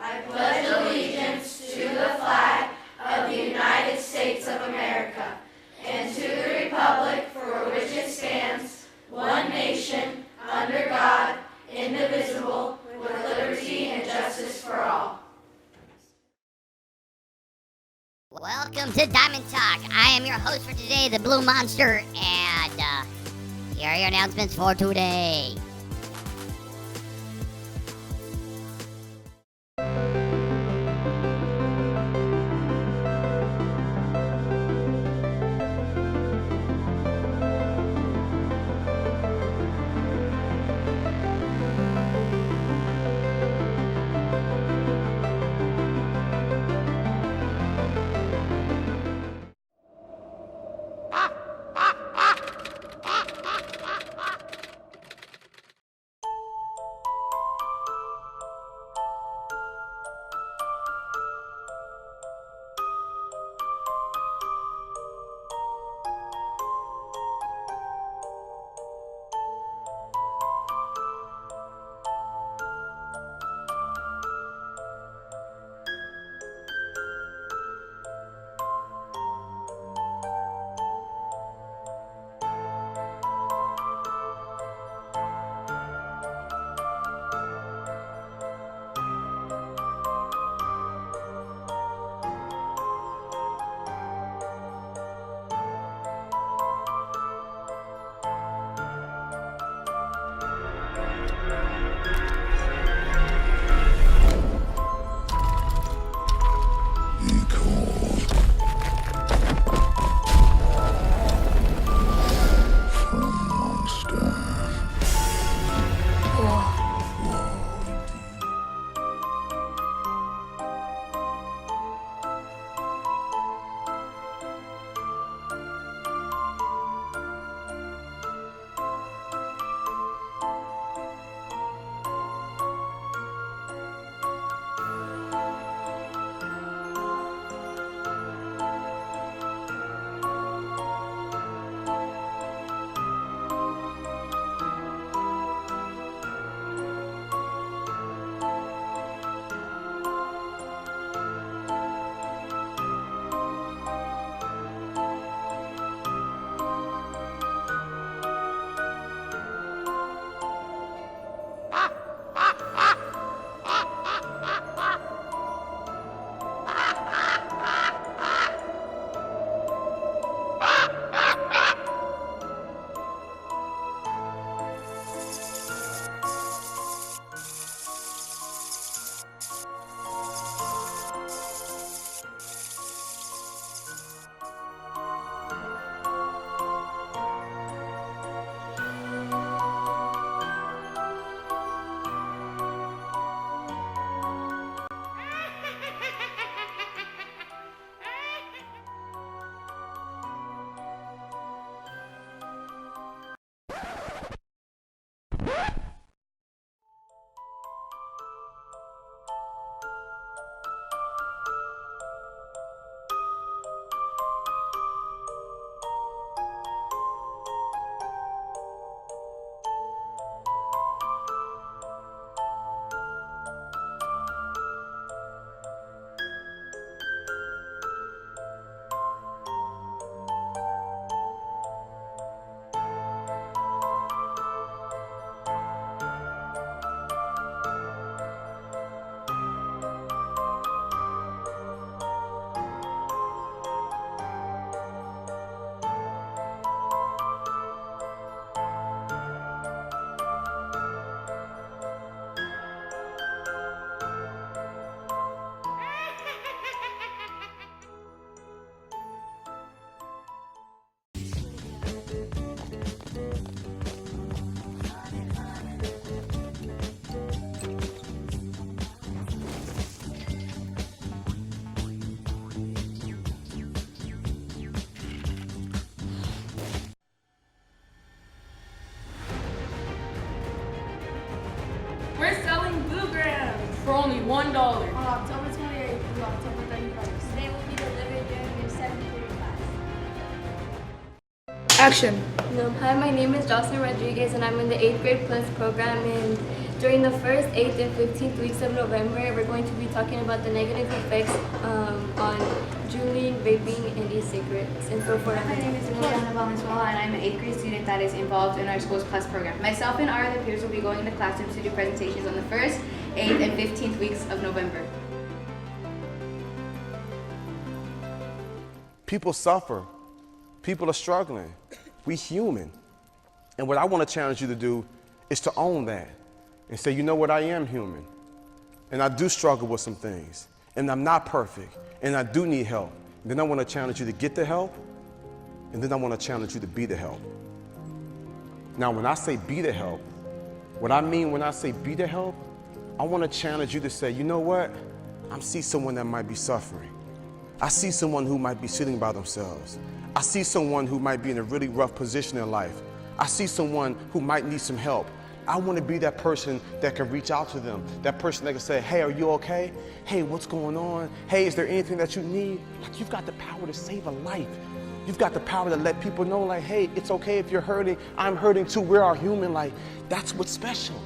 I pledge allegiance to the flag of the United States of America and to the republic for which it stands, one nation, under God, indivisible, with liberty and justice for all. Welcome to Diamond Talk. I am your host for today, the Blue Monster, and here are your announcements for today. We're selling Blue Grams for only $1. On October 28th through October 31st. They will be delivered during your 7th period class. Action. Hi, my name is Jocelyn Rodriguez and I'm in the 8th grade plus program in During the first 8th and 15th weeks of November, we're going to be talking about the negative effects on juuling, vaping, and e-cigarettes, and so forth. My name is Juliana Valenzuela, and I'm an 8th grade student that is involved in our school's class program. Myself and our other peers will be going into classrooms to do presentations on the 1st, 8th, and 15th weeks of November. People suffer. People are struggling. We human. And what I want to challenge you to do is to own that and say, you know what, I am human. And I do struggle with some things. And I'm not perfect. And I do need help. And then I want to challenge you to get the help. And then I want to challenge you to be the help. Now, when I say be the help, what I mean when I say be the help, I want to challenge you to say, you know what? I see someone that might be suffering. I see someone who might be sitting by themselves. I see someone who might be in a really rough position in life. I see someone who might need some help. I want to be that person that can reach out to them, that person that can say, hey, are you okay? Hey, what's going on? Hey, is there anything that you need? Like, you've got the power to save a life. You've got the power to let people know, like, hey, it's okay if you're hurting. I'm hurting too. We're all human. Like, that's what's special.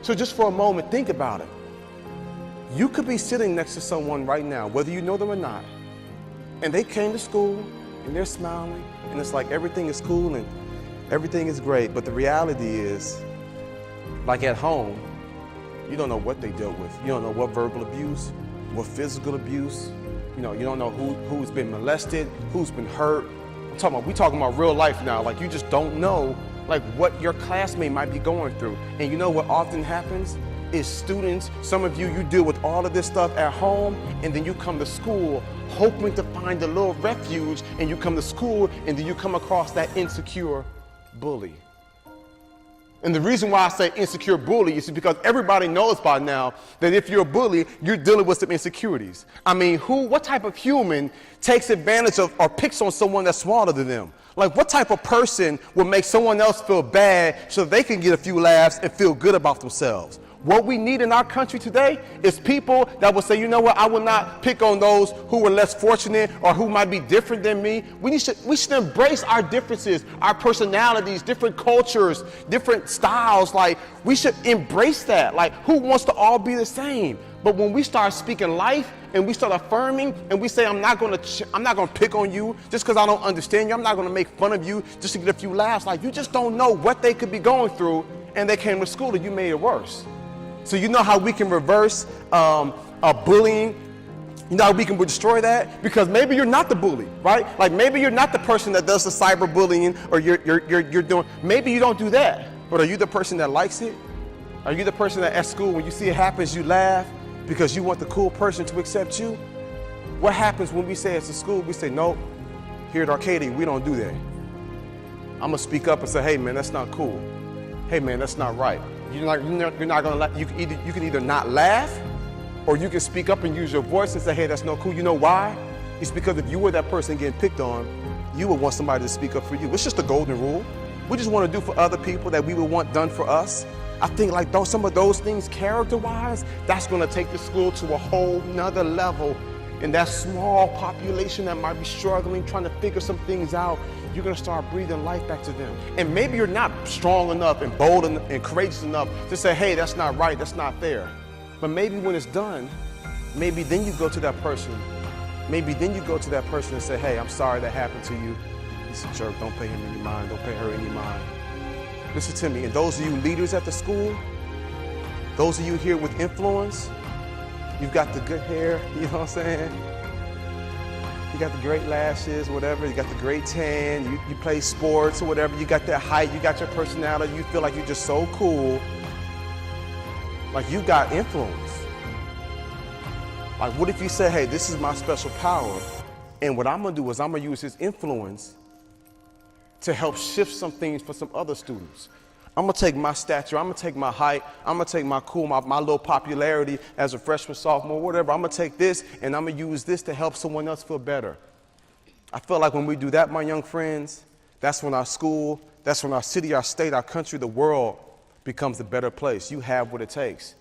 So just for a moment, think about it. You could be sitting next to someone right now, whether you know them or not, and they came to school and they're smiling and it's like everything is cool and everything is great, but the reality is, like at home, you don't know what they dealt with. You don't know what verbal abuse, what physical abuse. You don't know who's been molested, who's been hurt. We talking about real life now. Like, you just don't know like what your classmate might be going through. And you know what often happens is students, some of you deal with all of this stuff at home, and then you come to school hoping to find a little refuge, and you come to school and then you come across that insecure bully. And the reason why I say insecure bully is because everybody knows by now that if you're a bully, you're dealing with some insecurities. I mean, what type of human takes advantage of or picks on someone that's smaller than them? Like, what type of person will make someone else feel bad so they can get a few laughs and feel good about themselves? What we need in our country today is people that will say, you know what, I will not pick on those who are less fortunate or who might be different than me. We should embrace our differences, our personalities, different cultures, different styles. Like, we should embrace that. Like, who wants to all be the same? But when we start speaking life and we start affirming and we say, I'm not going to pick on you just because I don't understand you. I'm not going to make fun of you just to get a few laughs. Like, you just don't know what they could be going through, and they came to school and you made it worse. So you know how we can reverse bullying? You know how we can destroy that? Because maybe you're not the bully, right? Like, maybe you're not the person that does the cyberbullying, or you're doing, maybe you don't do that. But are you the person that likes it? Are you the person that at school, when you see it happens, you laugh because you want the cool person to accept you? What happens when we say it's a school, we say, nope, here at Arcadia, we don't do that. I'm gonna speak up and say, hey man, that's not cool. Hey man, that's not right. You're not gonna you can either not laugh, or you can speak up and use your voice and say, hey, that's no cool. You know why? It's because if you were that person getting picked on, you would want somebody to speak up for you. It's just a golden rule. We just want to do for other people that we would want done for us. I think like some of those things, character-wise, that's gonna take the school to a whole nother level. And that small population that might be struggling, trying to figure some things out, you're gonna start breathing life back to them. And maybe you're not strong enough and bold and courageous enough to say, hey, that's not right, that's not fair. But maybe when it's done, maybe then you go to that person. Maybe then you go to that person and say, hey, I'm sorry that happened to you. He's a jerk, don't pay him any mind, don't pay her any mind. Listen to me, and those of you leaders at the school, those of you here with influence, you've got the good hair, you know what I'm saying? You got the great lashes, whatever, you got the great tan, you play sports or whatever, you got that height, you got your personality, you feel like you're just so cool. Like, you got influence. Like, what if you say, hey, this is my special power, and what I'm gonna do is I'm gonna use this influence to help shift some things for some other students. I'm gonna take my stature, I'm gonna take my height, I'm gonna take my cool, my little popularity as a freshman, sophomore, whatever. I'm gonna take this and I'm gonna use this to help someone else feel better. I feel like when we do that, my young friends, that's when our school, that's when our city, our state, our country, the world becomes a better place. You have what it takes.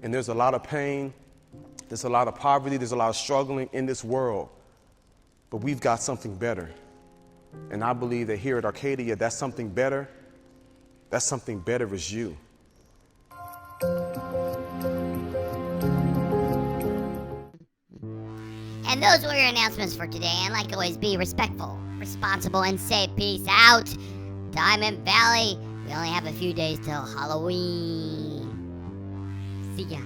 And there's a lot of pain, there's a lot of poverty, there's a lot of struggling in this world. But we've got something better. And I believe that here at Arcadia, that something better is you. And those were your announcements for today. And like always, be respectful, responsible, and safe. Peace out. Diamond Valley. We only have a few days till Halloween. See ya.